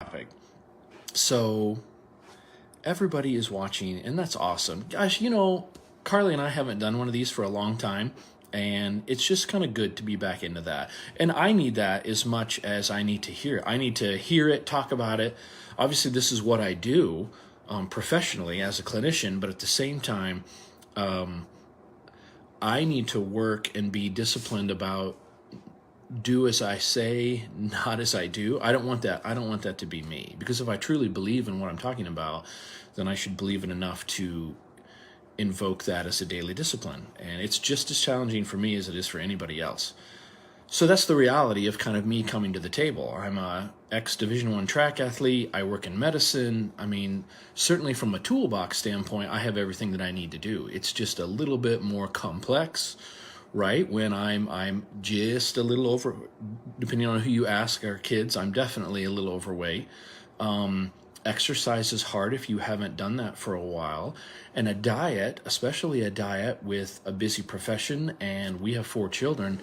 topic. So everybody is watching, and that's awesome. Gosh, Carly and I haven't done one of these for a long time, and it's just kind of good to be back into that. And I need that as much as I need to hear it. I need to hear it, talk about it. Obviously, this is what I do professionally as a clinician, but at the same time, I need to work and be disciplined about do as I say, not as I do. I don't want that. I don't want that to be me, because if I truly believe in what I'm talking about, then I should believe it enough to invoke that as a daily discipline. And it's just as challenging for me as it is for anybody else. So that's the reality of kind of me coming to the table. I'm a ex-Division I track athlete. I work in medicine. I mean, certainly from a toolbox standpoint, I have everything that I need to do. It's just a little bit more complex, right? When I'm just a little over, depending on who you ask, our kids, I'm definitely a little overweight. Exercise is hard if you haven't done that for a while. And a diet, especially a diet with a busy profession, and we have 4 children,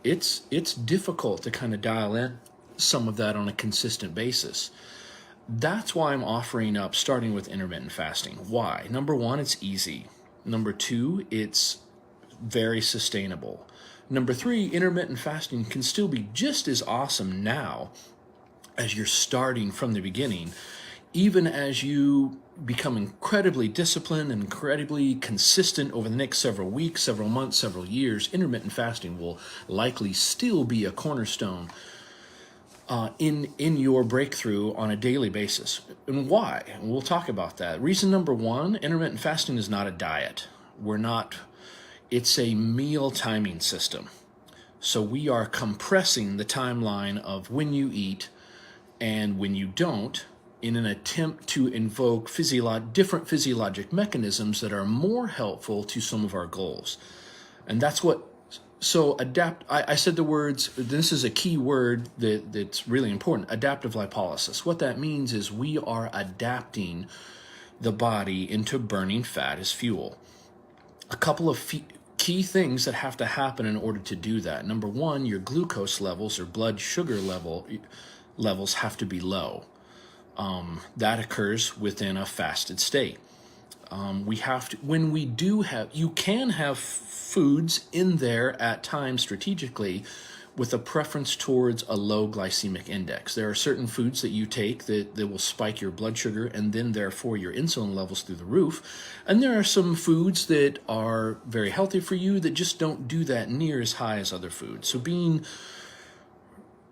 it's difficult to kind of dial in some of that on a consistent basis. That's why I'm offering up starting with intermittent fasting. Why? Number 1, it's easy. Number 2, it's very sustainable. Number 3, intermittent fasting can still be just as awesome now as you're starting from the beginning. Even as you become incredibly disciplined and incredibly consistent over the next several weeks, several months, several years, intermittent fasting will likely still be a cornerstone in your breakthrough on a daily basis. And why? And we'll talk about that. Reason number 1, intermittent fasting is not a diet. It's a meal timing system. So we are compressing the timeline of when you eat and when you don't, in an attempt to invoke different physiologic mechanisms that are more helpful to some of our goals. And that's what, so adapt, I said the words, this is a key word that's really important, adaptive lipolysis. What that means is we are adapting the body into burning fat as fuel. A couple of key things that have to happen in order to do that. Number 1, your glucose levels or blood sugar levels have to be low. That occurs within a fasted state. You can have foods in there at times strategically with a preference towards a low glycemic index. There are certain foods that you take that will spike your blood sugar and then therefore your insulin levels through the roof. And there are some foods that are very healthy for you that just don't do that near as high as other foods. So being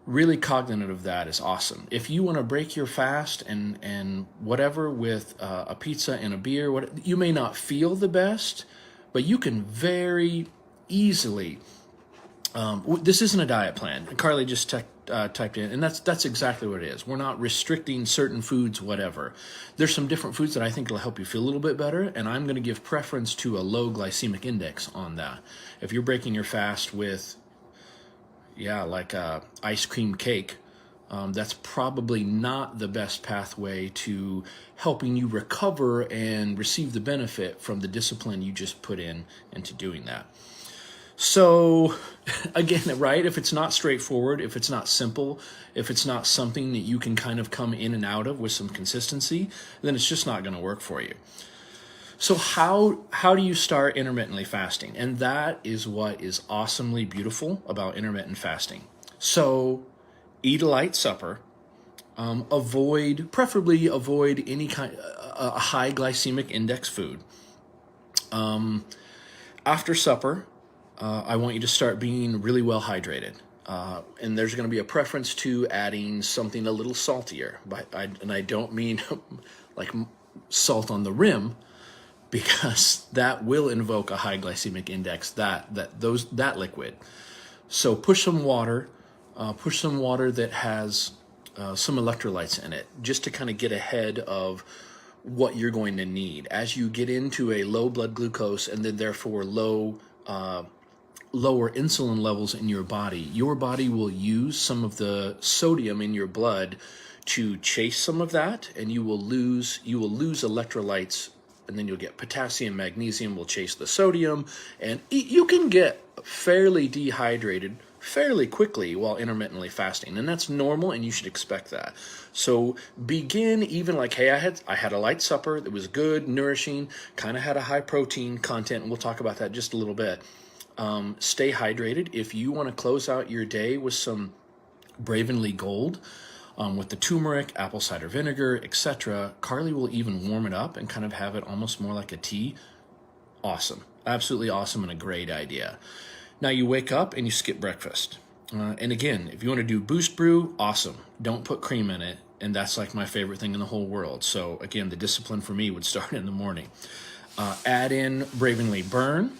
really cognizant of that is awesome. If you want to break your fast and whatever with a pizza and a beer, you may not feel the best, but you can very easily. This isn't a diet plan. Carly just typed in, and that's exactly what it is. We're not restricting certain foods, whatever. There's some different foods that I think will help you feel a little bit better, and I'm going to give preference to a low glycemic index on that. If you're breaking your fast with like ice cream cake, that's probably not the best pathway to helping you recover and receive the benefit from the discipline you just put into doing that. So again, right, if it's not straightforward, if it's not simple, if it's not something that you can kind of come in and out of with some consistency, then it's just not going to work for you. So how do you start intermittently fasting? And that is what is awesomely beautiful about intermittent fasting. So eat a light supper, preferably avoid any kind a high glycemic index food. After supper, I want you to start being really well hydrated. And there's going to be a preference to adding something a little saltier. And I don't mean like salt on the rim, because that will invoke a high glycemic index, that liquid. So push some water that has some electrolytes in it, just to kind of get ahead of what you're going to need as you get into a low blood glucose and then therefore lower insulin levels in your body. Your body will use some of the sodium in your blood to chase some of that, and you will lose electrolytes, and then you'll get potassium, magnesium will chase the sodium, and you can get fairly dehydrated fairly quickly while intermittently fasting, and that's normal, and you should expect that. So begin even like, hey, I had a light supper that was good, nourishing, kind of had a high protein content, and we'll talk about that just a little bit. Stay hydrated. If you want to close out your day with some Bravenly Gold, with the turmeric, apple cider vinegar, etc., Carly will even warm it up and kind of have it almost more like a tea. Awesome. Absolutely awesome, and a great idea. Now you wake up and you skip breakfast. And again, if you want to do Boost Brew, awesome. Don't put cream in it. And that's like my favorite thing in the whole world. So again, the discipline for me would start in the morning. Add in Bravenly Burn.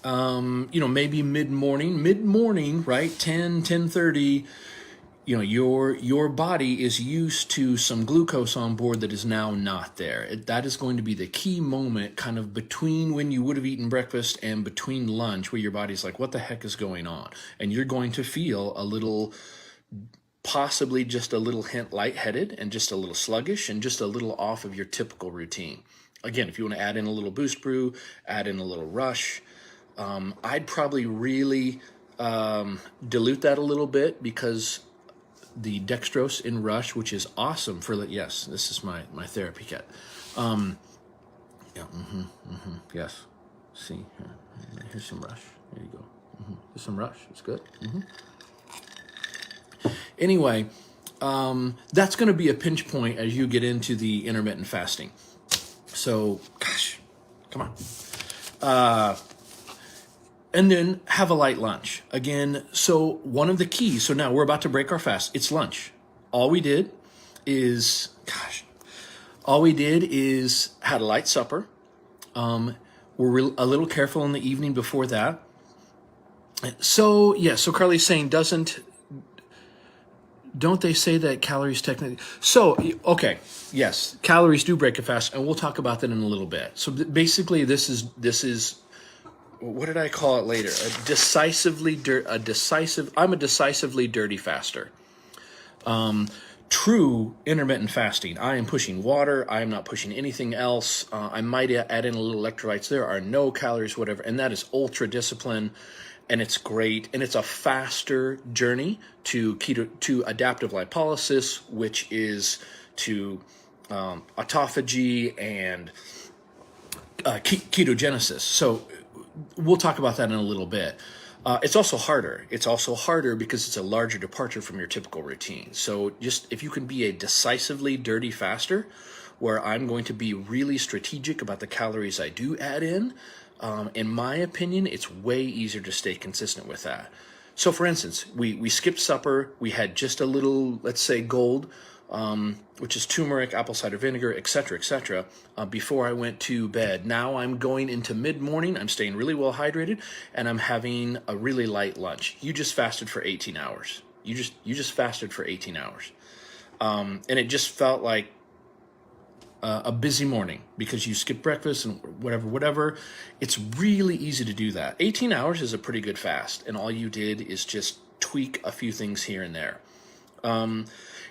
Maybe mid-morning, right? 10:30. Your body is used to some glucose on board that is now not there. That is going to be the key moment kind of between when you would have eaten breakfast and between lunch, where your body's like, what the heck is going on? And you're going to feel a little, possibly just a little hint lightheaded and just a little sluggish and just a little off of your typical routine. Again, if you want to add in a little Boost Brew, add in a little Rush, I'd probably really dilute that a little bit, because the dextrose in Rush, which is awesome for, yes, this is my therapy kit. Yes. See, here's some Rush. There you go. There's some Rush. It's good. Anyway, that's going to be a pinch point as you get into the intermittent fasting. So, gosh, come on. And then have a light lunch. Again, so one of the keys, so now we're about to break our fast. It's lunch. All we did is had a light supper. We're a little careful in the evening before that. So, yeah, so Carly's saying don't they say that calories technically? So, okay, yes, calories do break a fast, and we'll talk about that in a little bit. So basically this is what did I call it later? I'm a decisively dirty faster. True intermittent fasting, I am pushing water. I am not pushing anything else. I might add in a little electrolytes. There are no calories, whatever. And that is ultra discipline, and it's great. And it's a faster journey to adaptive lipolysis, which is to autophagy and ketogenesis. So we'll talk about that in a little bit. It's also harder. It's also harder because it's a larger departure from your typical routine. So just if you can be a decisively dirty faster, where I'm going to be really strategic about the calories I do add in my opinion, it's way easier to stay consistent with that. So for instance, we skipped supper. We had just a little, let's say, gold, which is turmeric, apple cider vinegar, etc., before I went to bed. Now I'm going into mid-morning. I'm staying really well hydrated, and I'm having a really light lunch. You just fasted for 18 hours. You just fasted for 18 hours. And it just felt like a busy morning because you skipped breakfast and whatever. It's really easy to do that. 18 hours is a pretty good fast, and all you did is just tweak a few things here and there.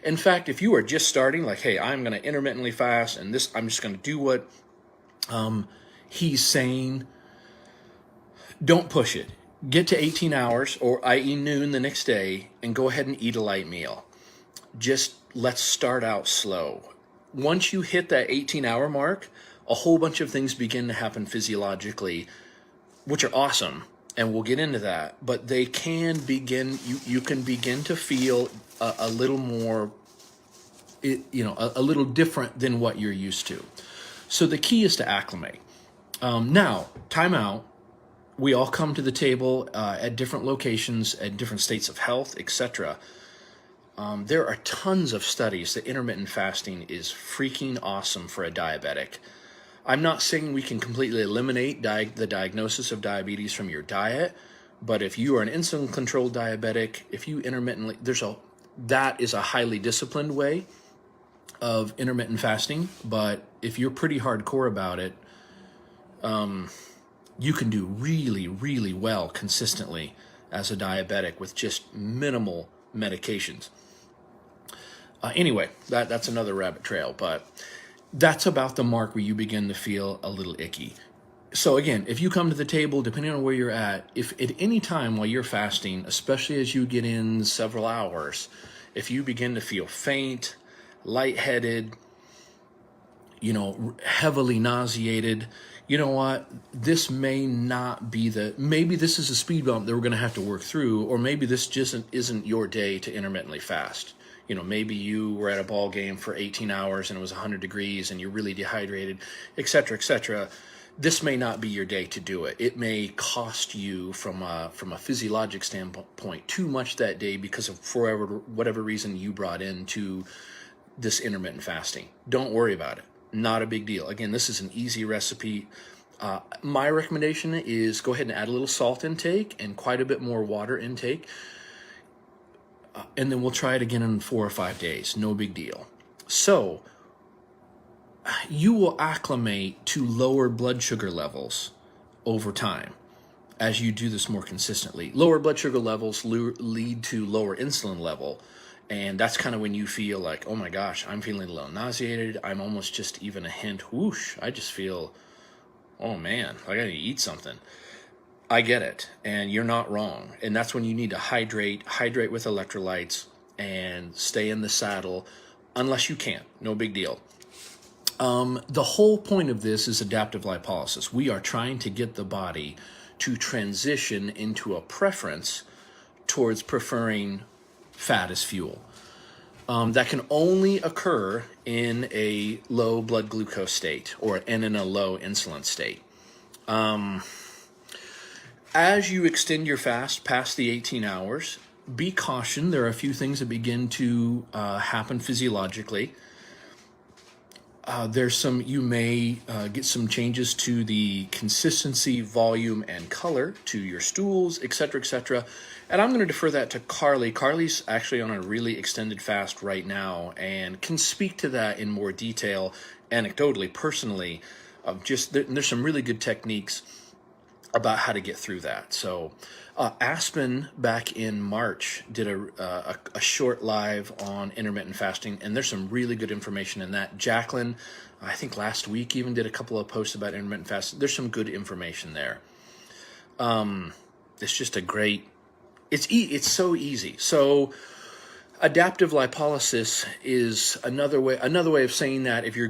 In fact, if you are just starting, like, hey, I'm going to intermittently fast, and I'm just going to do what he's saying, don't push it. Get to 18 hours, or i.e. noon the next day, and go ahead and eat a light meal. Just let's start out slow. Once you hit that 18-hour mark, a whole bunch of things begin to happen physiologically, which are awesome, and we'll get into that. But they can begin, you can begin to feel a little more, a little different than what you're used to. So the key is to acclimate. Now, time out. We all come to the table at different locations, at different states of health, etc. There are tons of studies that intermittent fasting is freaking awesome for a diabetic. I'm not saying we can completely eliminate the diagnosis of diabetes from your diet, but if you are an insulin-controlled diabetic, if you intermittently, that is a highly disciplined way of intermittent fasting. But if you're pretty hardcore about it, you can do really, really well consistently as a diabetic with just minimal medications. Anyway, that's another rabbit trail, but that's about the mark where you begin to feel a little icky. So again, if you come to the table, depending on where you're at, if at any time while you're fasting, especially as you get in several hours, if you begin to feel faint, lightheaded, heavily nauseated, you know what? This may not be maybe this is a speed bump that we're going to have to work through, or maybe this just isn't your day to intermittently fast. Maybe you were at a ball game for 18 hours and it was 100 degrees and you're really dehydrated, et cetera, et cetera. This may not be your day to do it. It may cost you from a physiologic standpoint too much that day because of whatever reason you brought into this intermittent fasting. Don't worry about it. Not a big deal. Again, this is an easy recipe. My recommendation is go ahead and add a little salt intake and quite a bit more water intake. And then we'll try it again in 4 or 5 days. No big deal. So you will acclimate to lower blood sugar levels over time as you do this more consistently. Lower blood sugar levels lead to lower insulin level. And that's kind of when you feel like, oh my gosh, I'm feeling a little nauseated. I'm almost just even a hint, whoosh, I just feel, oh man, I gotta eat something. I get it, and you're not wrong. And that's when you need to hydrate with electrolytes and stay in the saddle, unless you can't, no big deal. The whole point of this is adaptive lipolysis. We are trying to get the body to transition into a preference towards preferring fat as fuel. That can only occur in a low blood glucose state and in a low insulin state. As you extend your fast past the 18 hours, be cautioned. There are a few things that begin to happen physiologically. You may get some changes to the consistency, volume, and color to your stools, et cetera, and I'm going to defer that to Carly. Carly's actually on a really extended fast right now and can speak to that in more detail, anecdotally, personally. There's some really good techniques about how to get through that. So Aspen back in March did a short live on intermittent fasting, and there's some really good information in that. Jacqueline, I think last week, even did a couple of posts about intermittent fasting. There's some good information there. It's just it's so easy. So adaptive lipolysis is another way of saying that. If you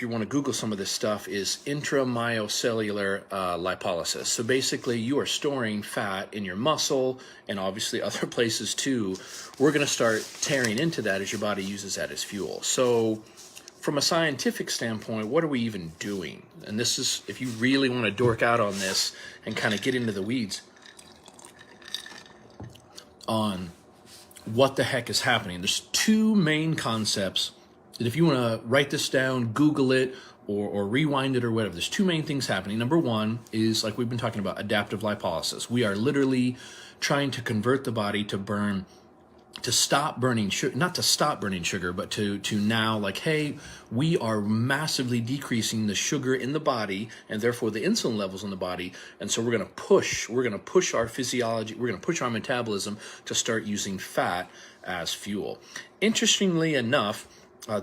want to Google some of this stuff, is intramyocellular lipolysis. So basically, you are storing fat in your muscle and obviously other places too. We're going to start tearing into that as your body uses that as fuel. So from a scientific standpoint, what are we even doing? And this is, if you really want to dork out on this and kind of get into the weeds on what the heck is happening. There's two main concepts that if you want to write this down, Google it, or rewind it or whatever, there's two main things happening. Number one is, like we've been talking about, adaptive lipolysis. We are literally trying to convert the body to stop burning sugar, not to stop burning sugar, but to now, like, hey, we are massively decreasing the sugar in the body and therefore the insulin levels in the body. And so we're going to push our physiology, we're going to push our metabolism to start using fat as fuel. Interestingly enough,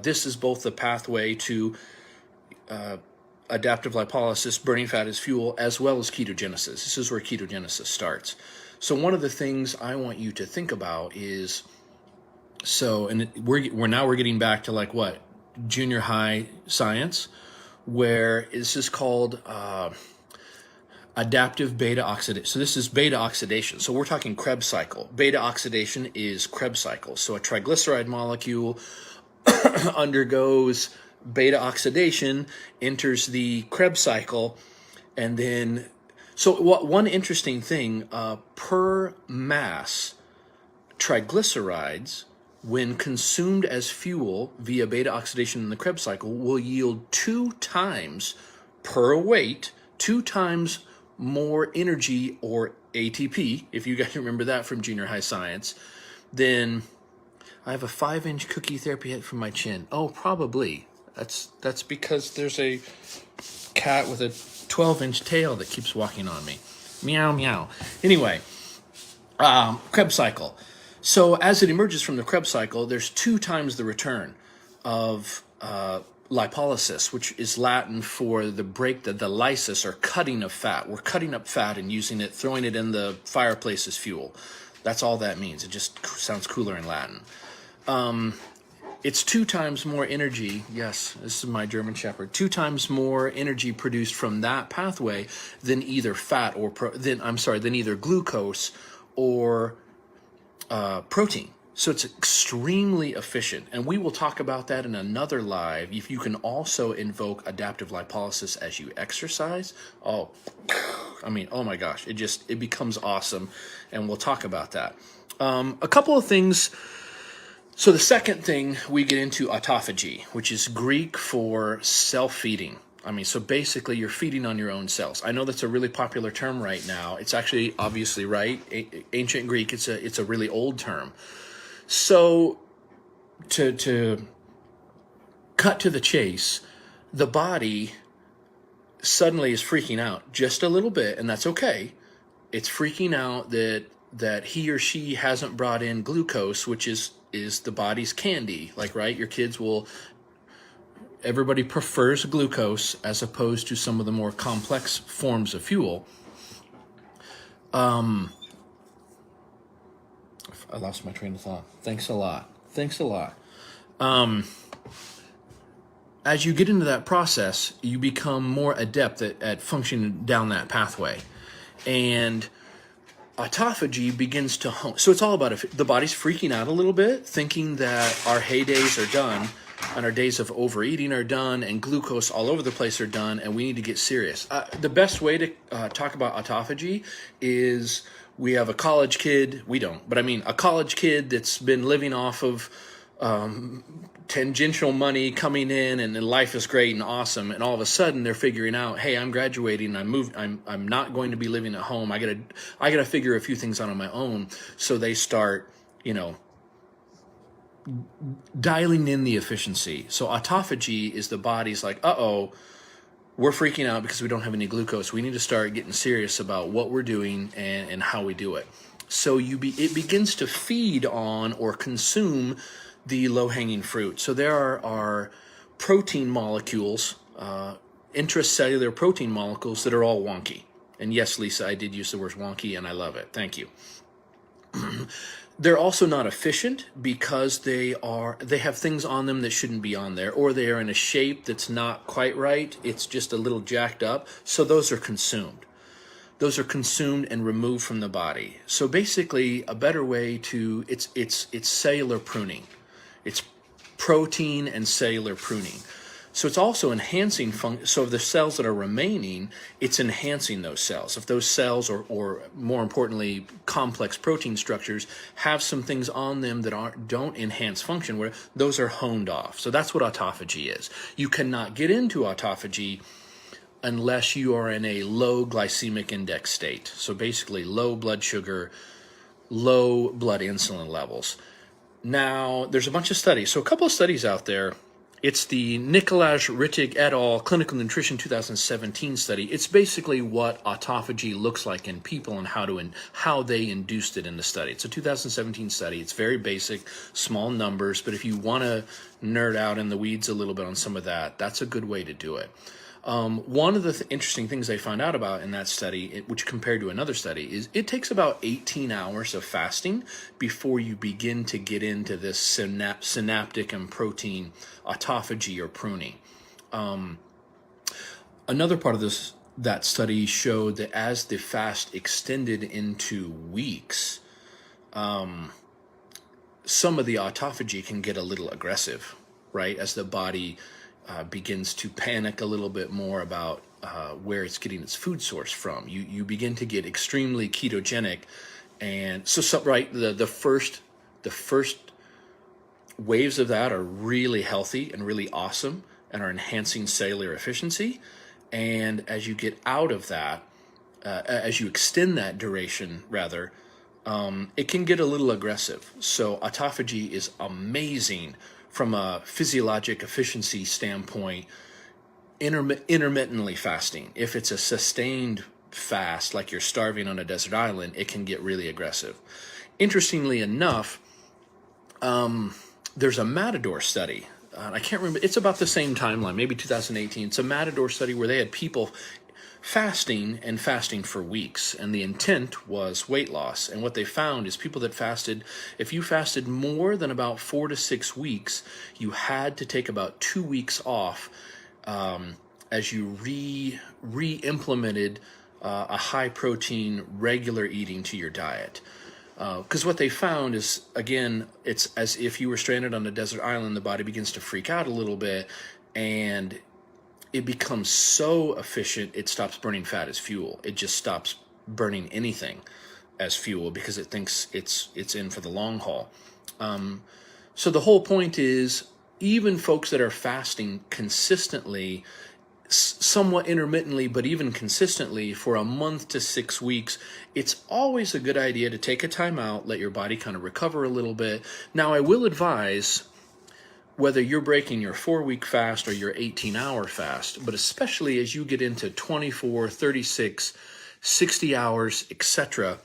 this is both the pathway to adaptive lipolysis, burning fat as fuel, as well as ketogenesis. This is where ketogenesis starts. So one of the things I want you to think about is, we're getting back to like what, junior high science, where this is called adaptive beta oxidation. So this is beta oxidation. So we're talking Krebs cycle. Beta oxidation is Krebs cycle. So a triglyceride molecule undergoes beta oxidation, enters the Krebs cycle, and then one interesting thing, per mass, triglycerides, when consumed as fuel via beta oxidation in the Krebs cycle, will yield 2 times per weight, 2 times more energy, or ATP, if you guys remember that from junior high science, than I have a 5-inch cookie therapy hit from my chin. Oh, probably. That's because there's a cat with a 12-inch tail that keeps walking on me. Meow, meow. Anyway, Krebs cycle. So as it emerges from the Krebs cycle, there's 2 times the return of lipolysis, which is Latin for the lysis or cutting of fat. We're cutting up fat and using it, throwing it in the fireplace as fuel. That's all that means. It just sounds cooler in Latin. It's 2 times more energy. Yes, this is my German Shepherd. 2 times more energy produced from that pathway than either fat or than either glucose or protein. So it's extremely efficient, and we will talk about that in another live. If you can also invoke adaptive lipolysis as you exercise, oh my gosh, it becomes awesome, and we'll talk about that. A couple of things. So the second thing we get into autophagy, which is Greek for self-feeding. So basically you're feeding on your own cells. I know that's a really popular term right now. It's actually obviously right. Ancient Greek, it's a really old term. So to cut to the chase, the body suddenly is freaking out just a little bit, and that's okay. It's freaking out that he or she hasn't brought in glucose, which is the body's candy. Like, right, your kids everybody prefers glucose as opposed to some of the more complex forms of fuel. I lost my train of thought. Thanks a lot. As you get into that process, you become more adept at functioning down that pathway. And autophagy begins to hone. So it's all about the body's freaking out a little bit, thinking that our heydays are done and our days of overeating are done and glucose all over the place are done, and we need to get serious. The best way to talk about autophagy is we have a college kid. We don't, but a college kid that's been living off of tangential money coming in, and life is great and awesome, and all of a sudden they're figuring out, hey, I'm graduating, I'm not going to be living at home. I gotta figure a few things out on my own. So they start, dialing in the efficiency. So autophagy is the body's like, we're freaking out because we don't have any glucose. We need to start getting serious about what we're doing and how we do it. So it begins to feed on or consume the low-hanging fruit. So there are protein molecules, intracellular protein molecules that are all wonky. And yes, Lisa, I did use the word wonky, and I love it. Thank you. They're also not efficient because they have things on them that shouldn't be on there, or they are in a shape that's not quite right. It's just a little jacked up. So those are consumed. Those are consumed and removed from the body. So basically, a better way it's cellular pruning. It's protein and cellular pruning. So it's also enhancing so the cells that are remaining, it's enhancing those cells. If those cells, or more importantly, complex protein structures, have some things on them that don't enhance function, where those are honed off. So that's what autophagy is. You cannot get into autophagy unless you are in a low glycemic index state. So basically low blood sugar, low blood insulin levels. Now, there's a bunch of studies. So a couple of studies out there. It's the Nikolaj Rittig et al. Clinical Nutrition 2017 study. It's basically what autophagy looks like in people and how they induced it in the study. It's a 2017 study. It's very basic, small numbers, but if you want to nerd out in the weeds a little bit on some of that, that's a good way to do it. One of the interesting things they found out about in that study, which compared to another study, is it takes about 18 hours of fasting before you begin to get into this synaptic and protein autophagy or pruning. Another part of that study showed that as the fast extended into weeks, some of the autophagy can get a little aggressive, right? As the body begins to panic a little bit more about where it's getting its food source from. You begin to get extremely ketogenic, and so right, the first waves of that are really healthy and really awesome and are enhancing cellular efficiency. And as you get out of that, as you extend that duration, rather, it can get a little aggressive. So autophagy is amazing from a physiologic efficiency standpoint, intermittently fasting. If it's a sustained fast, like you're starving on a desert island, it can get really aggressive. Interestingly enough, there's a Matador study. I can't remember, it's about the same timeline, maybe 2018. It's a Matador study where they had people fasting for weeks, and the intent was weight loss. And what they found is people that fasted, if you fasted more than about 4 to 6 weeks, you had to take about 2 weeks off as you re-implemented a high protein regular eating to your diet. Because what they found is, again, it's as if you were stranded on a desert island. The body begins to freak out a little bit, and it becomes so efficient, it stops burning fat as fuel. It just stops burning anything as fuel because it thinks it's in for the long haul. So the whole point is, even folks that are fasting consistently, somewhat intermittently, but even consistently for a month to 6 weeks, it's always a good idea to take a time out, let your body kind of recover a little bit. Now, I will advise, whether you're breaking your 4-week fast or your 18-hour fast, but especially as you get into 24, 36, 60 hours, etc.,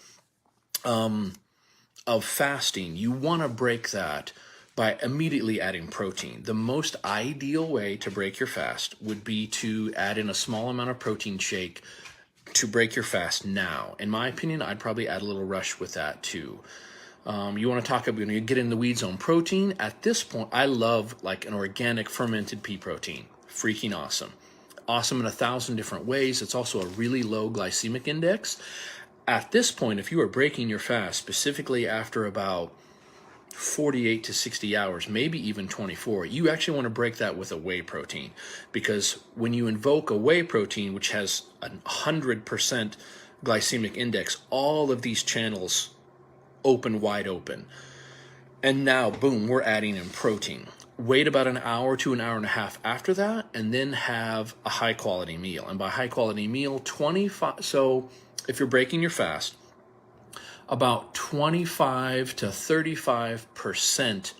of fasting, you want to break that by immediately adding protein. The most ideal way to break your fast would be to add in a small amount of protein shake to break your fast now. In my opinion, I'd probably add a little rush with that too. You want to talk about, you get in the weeds on protein. At this point, I love like an organic fermented pea protein. Freaking awesome. Awesome in 1,000 different ways. It's also a really low glycemic index. At this point, if you are breaking your fast, specifically after about 48 to 60 hours, maybe even 24, you actually want to break that with a whey protein, because when you invoke a whey protein, which has a 100% glycemic index, all of these channels open wide open. And now, boom, we're adding in protein. Wait about an hour to an hour and a half after that, and then have a high quality meal. And by high quality meal, 25, so if you're breaking your fast, about 25 to 35%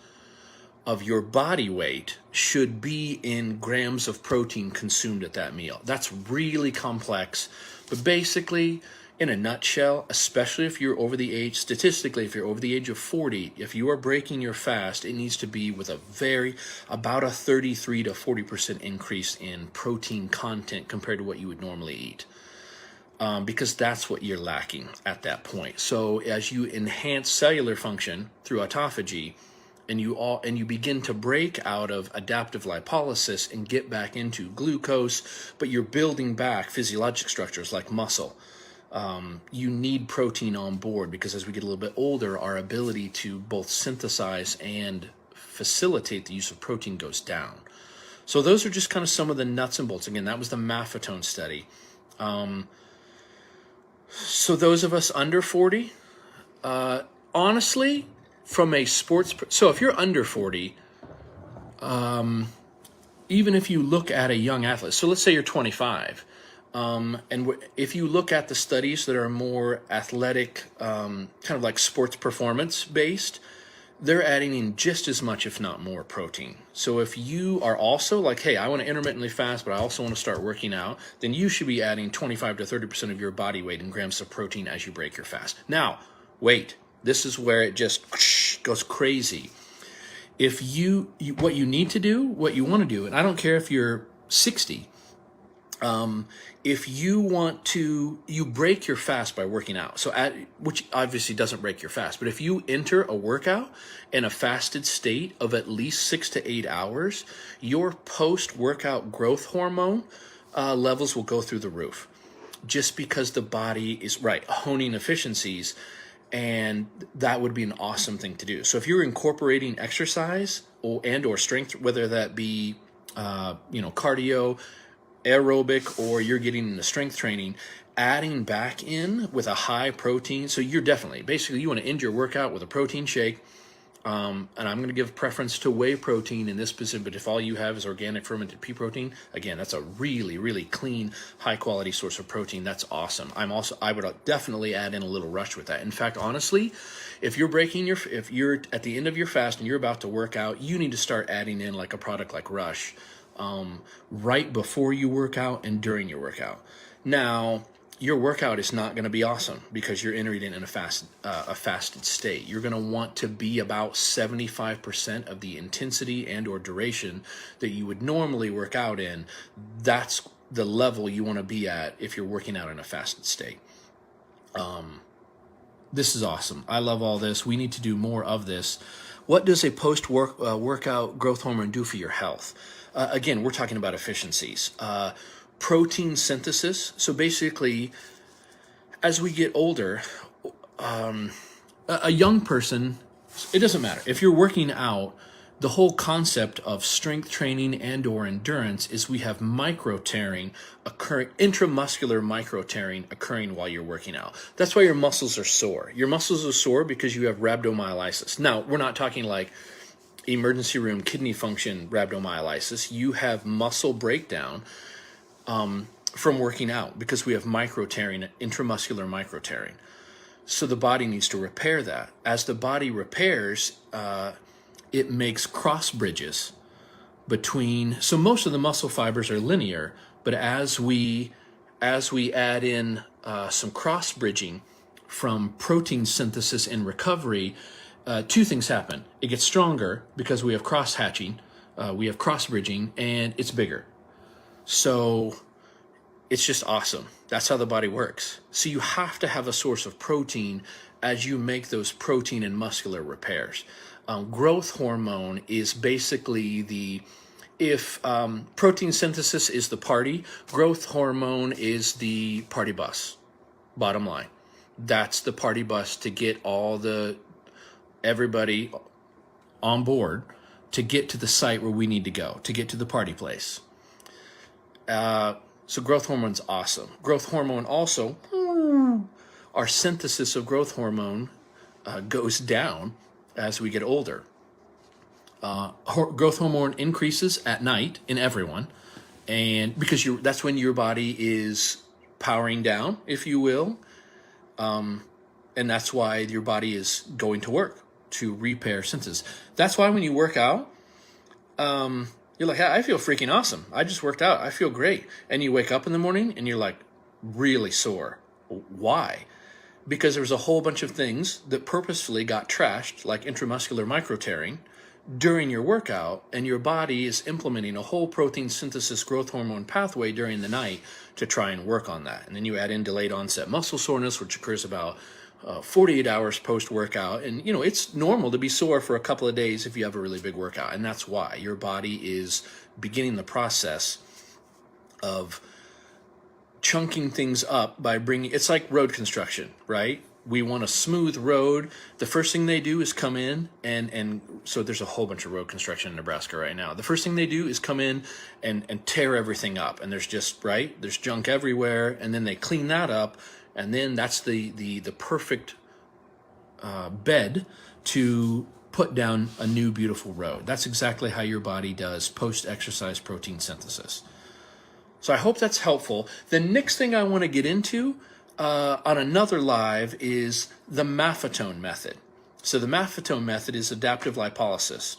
of your body weight should be in grams of protein consumed at that meal. That's really complex, but basically, in a nutshell, especially if you're over the age, statistically, if you're over the age of 40, if you are breaking your fast, it needs to be with about a 33 to 40% increase in protein content compared to what you would normally eat. Because that's what you're lacking at that point. So as you enhance cellular function through autophagy, and you begin to break out of adaptive lipolysis and get back into glucose, but you're building back physiologic structures like muscle, you need protein on board, because as we get a little bit older, our ability to both synthesize and facilitate the use of protein goes down. So those are just kind of some of the nuts and bolts. Again, that was the Maffetone study. So those of us under 40, honestly, from a sports, so if you're under 40, even if you look at a young athlete, so let's say you're 25, if you look at the studies that are more athletic, kind of like sports performance based, they're adding in just as much, if not more, protein. So if you are also like, hey, I want to intermittently fast, but I also want to start working out, then you should be adding 25 to 30% of your body weight in grams of protein as you break your fast. Now, wait, this is where it just goes crazy. If what you need to do, what you want to do, and I don't care if you're 60, if you want to, you break your fast by working out. So which obviously doesn't break your fast, but if you enter a workout in a fasted state of at least 6 to 8 hours, your post-workout growth hormone levels will go through the roof, just because the body is honing efficiencies, and that would be an awesome thing to do. So if you're incorporating exercise or strength, whether that be cardio, aerobic, or you're getting into strength training, adding back in with a high protein. So you're basically you want to end your workout with a protein shake. And I'm going to give preference to whey protein in this specific, but if all you have is organic fermented pea protein, again, that's a really, really clean, high quality source of protein. That's awesome. I would definitely add in a little rush with that. In fact, honestly, if you're at the end of your fast and you're about to work out, you need to start adding in like a product like Rush, right before you work out and during your workout. Now, your workout is not going to be awesome because you're entering it in a fasted state. You're going to want to be about 75% of the intensity and or duration that you would normally work out in. That's the level you want to be at if you're working out in a fasted state. This is awesome. I love all this. We need to do more of this. What does a post-workout growth hormone do for your health? Again, we're talking about efficiencies. Protein synthesis. So basically, as we get older, a young person, it doesn't matter. If you're working out, the whole concept of strength training and or endurance is we have micro tearing occurring, intramuscular micro tearing occurring while you're working out. That's why your muscles are sore. Your muscles are sore because you have rhabdomyolysis. Now, we're not talking like emergency room kidney function rhabdomyolysis. You have muscle breakdown from working out because we have micro tearing, intramuscular micro tearing. So the body needs to repair that. As the body repairs, it makes cross bridges between, so most of the muscle fibers are linear, but as we add in some cross bridging from protein synthesis and recovery, two things happen. It gets stronger because we have cross hatching, we have cross bridging, and it's bigger. So it's just awesome. That's how the body works. So you have to have a source of protein as you make those protein and muscular repairs. Growth hormone is basically if protein synthesis is the party, growth hormone is the party bus, bottom line. That's the party bus to get everybody on board to get to the site where we need to go, to get to the party place. So growth hormone's awesome. Growth hormone also, our synthesis of growth hormone goes down as we get older. Growth hormone increases at night in everyone, and because that's when your body is powering down, if you will, and that's why your body is going to work to repair synthesis. That's why when you work out, you're like, hey, I feel freaking awesome. I just worked out. I feel great. And you wake up in the morning and you're like really sore. Why? Because there was a whole bunch of things that purposefully got trashed, like intramuscular micro tearing, during your workout, and your body is implementing a whole protein synthesis growth hormone pathway during the night to try and work on that. And then you add in delayed onset muscle soreness, which occurs about 48 hours post-workout. And, it's normal to be sore for a couple of days if you have a really big workout. And that's why your body is beginning the process of chunking things up by it's like road construction, right? We want a smooth road. The first thing they do is come in and so there's a whole bunch of road construction in Nebraska right now. The first thing they do is come in and tear everything up. And there's there's junk everywhere. And then they clean that up. And then that's the perfect bed to put down a new beautiful road. That's exactly how your body does post-exercise protein synthesis. So I hope that's helpful. The next thing I want to get into on another live is the Maffetone method. So the Maffetone method is adaptive lipolysis.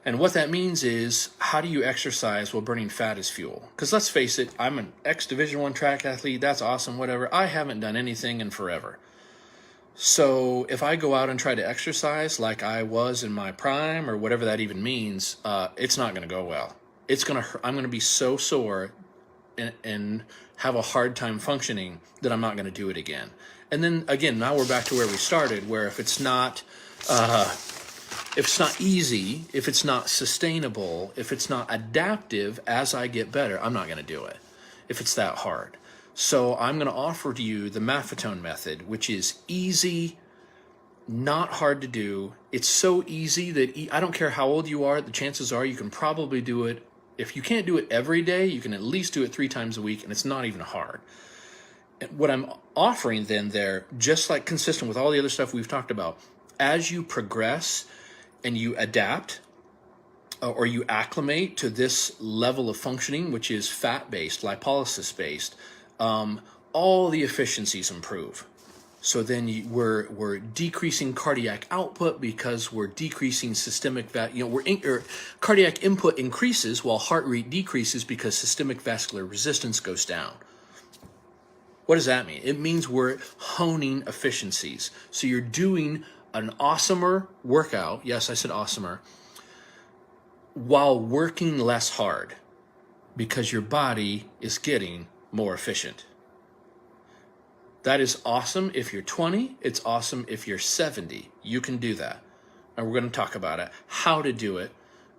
And what that means is, how do you exercise while burning fat as fuel? Because let's face it, I'm an ex-Division I track athlete. That's awesome, whatever. I haven't done anything in forever. So if I go out and try to exercise like I was in my prime, or whatever that even means, it's not going to go well. I'm going to be so sore and have a hard time functioning that I'm not going to do it again. And then again, now we're back to where we started, where if it's not easy, if it's not sustainable, if it's not adaptive as I get better, I'm not going to do it if it's that hard. So I'm going to offer to you the Maffetone method, which is easy, not hard to do. It's so easy that I don't care how old you are, the chances are you can probably do it. If you can't do it every day, you can at least do it 3 times a week, and it's not even hard. And what I'm offering then there, just like consistent with all the other stuff we've talked about, as you progress and you adapt or you acclimate to this level of functioning, which is fat-based, lipolysis-based, all the efficiencies improve. So then we're decreasing cardiac output because we're decreasing systemic cardiac input increases while heart rate decreases because systemic vascular resistance goes down. What does that mean? It means we're honing efficiencies. So you're doing an awesomer workout. Yes, I said awesomer. While working less hard, because your body is getting more efficient. That is awesome if you're 20. It's awesome if you're 70. You can do that. And we're going to talk about it, how to do it.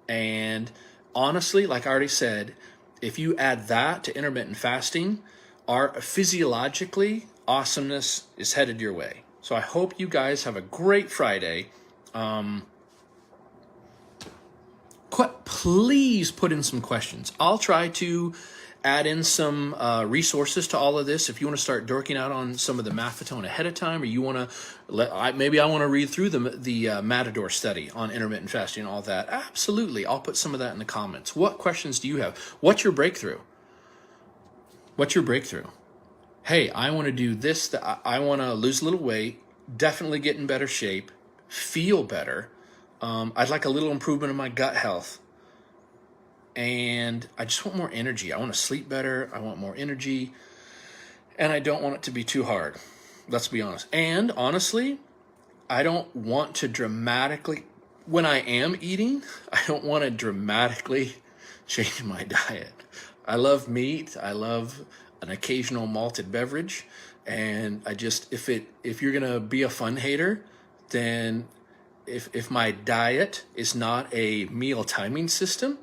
And honestly, like I already said, if you add that to intermittent fasting, our physiologically awesomeness is headed your way. So I hope you guys have a great Friday. Please put in some questions. I'll try to add in some resources to all of this. If you want to start dorking out on some of the maffetone ahead of time, or you want to, maybe I want to read through the Matador study on intermittent fasting and all that. Absolutely, I'll put some of that in the comments. What questions do you have? What's your breakthrough? What's your breakthrough? Hey, I want to do this. I want to lose a little weight. Definitely get in better shape. Feel better. I'd like a little improvement in my gut health. And I just want more energy. I want to sleep better. I want more energy. And I don't want it to be too hard. Let's be honest. And honestly, I don't want to dramatically, when I am eating, I don't want to dramatically change my diet. I love meat. I love an occasional malted beverage. And I just, if you're going to be a fun hater, then if my diet is not a meal timing system,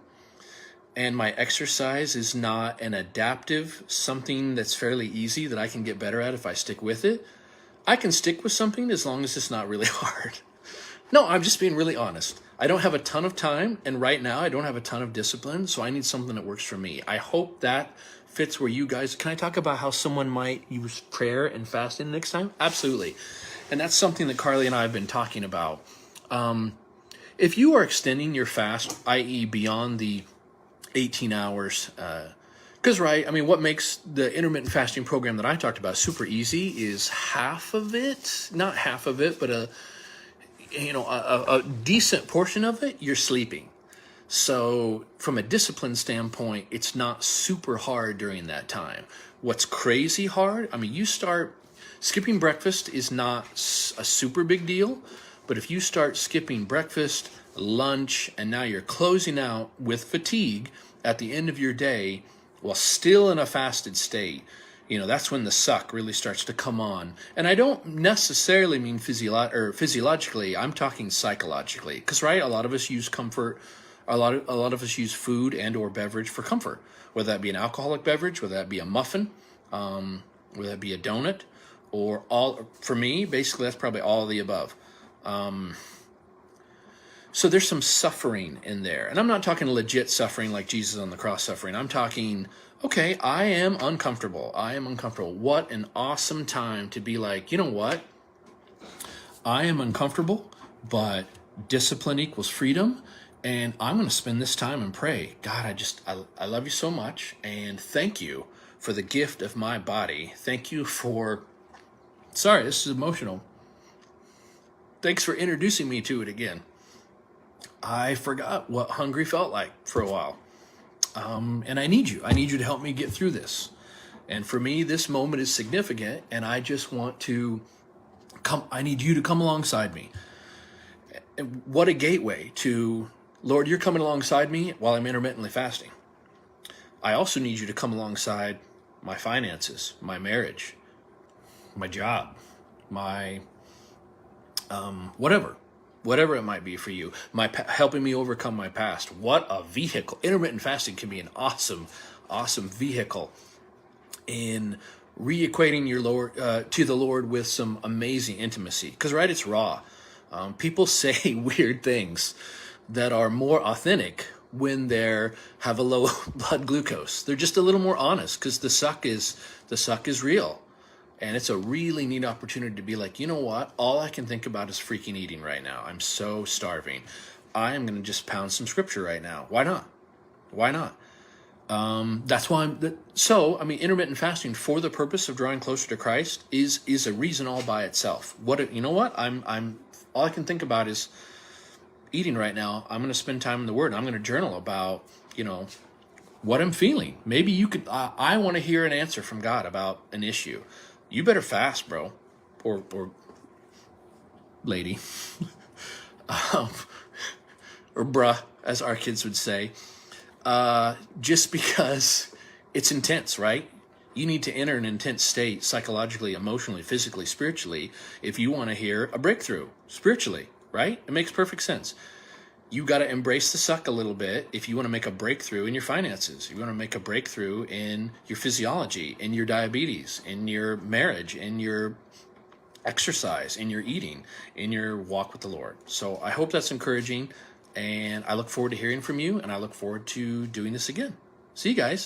and my exercise is not an adaptive, something that's fairly easy that I can get better at if I stick with it, I can stick with something as long as it's not really hard. No, I'm just being really honest. I don't have a ton of time, and right now I don't have a ton of discipline, so I need something that works for me. I hope that fits where you guys... Can I talk about how someone might use prayer and fasting next time? Absolutely. And that's something that Carly and I have been talking about. If you are extending your fast, i.e. beyond the 18 hours, because right, I mean, what makes the intermittent fasting program that I talked about super easy is half of it, not half of it, but a decent portion of it, you're sleeping. So from a discipline standpoint, it's not super hard during that time. What's crazy hard, I mean, you start skipping breakfast is not a super big deal, but if you start skipping breakfast, lunch, and now you're closing out with fatigue at the end of your day while still in a fasted state, that's when the suck really starts to come on. And I don't necessarily mean physiologically, I'm talking psychologically. Because, right, a lot of us use comfort, a lot of us use food and or beverage for comfort, whether that be an alcoholic beverage, whether that be a muffin, whether that be a donut, or all. For me, basically, that's probably all of the above. So there's some suffering in there. And I'm not talking legit suffering like Jesus on the cross suffering. I'm talking, okay, I am uncomfortable. What an awesome time to be like, you know what? I am uncomfortable, but discipline equals freedom. And I'm going to spend this time and pray. God, I love you so much. And thank you for the gift of my body. Thank you for, sorry, this is emotional. Thanks for introducing me to it again. I forgot what hungry felt like for a while. And I need you. I need you to help me get through this. And for me, this moment is significant, and I just want to I need you to come alongside me. What a gateway to, Lord, you're coming alongside me while I'm intermittently fasting. I also need you to come alongside my finances, my marriage, my job, my whatever it might be for you, helping me overcome my past. What a vehicle. Intermittent fasting can be an awesome vehicle in reequating your Lord to the Lord with some amazing intimacy. Because, right, it's raw. People say weird things that are more authentic when they have a low blood glucose. They're just a little more honest because the suck is real. And it's a really neat opportunity to be like, you know what? All I can think about is freaking eating right now. I'm so starving. I am going to just pound some scripture right now. Why not? That's why intermittent fasting for the purpose of drawing closer to Christ is a reason all by itself. You know what? I'm all I can think about is eating right now. I'm going to spend time in the Word. I'm going to journal about, what I'm feeling. Maybe you could, I want to hear an answer from God about an issue. You better fast, bro, or lady, um, or bruh, as our kids would say, just because it's intense, right? You need to enter an intense state psychologically, emotionally, physically, spiritually, if you want to hear a breakthrough spiritually, right? It makes perfect sense. You got to embrace the suck a little bit if you want to make a breakthrough in your finances. You want to make a breakthrough in your physiology, in your diabetes, in your marriage, in your exercise, in your eating, in your walk with the Lord. So I hope that's encouraging, and I look forward to hearing from you, and I look forward to doing this again. See you guys.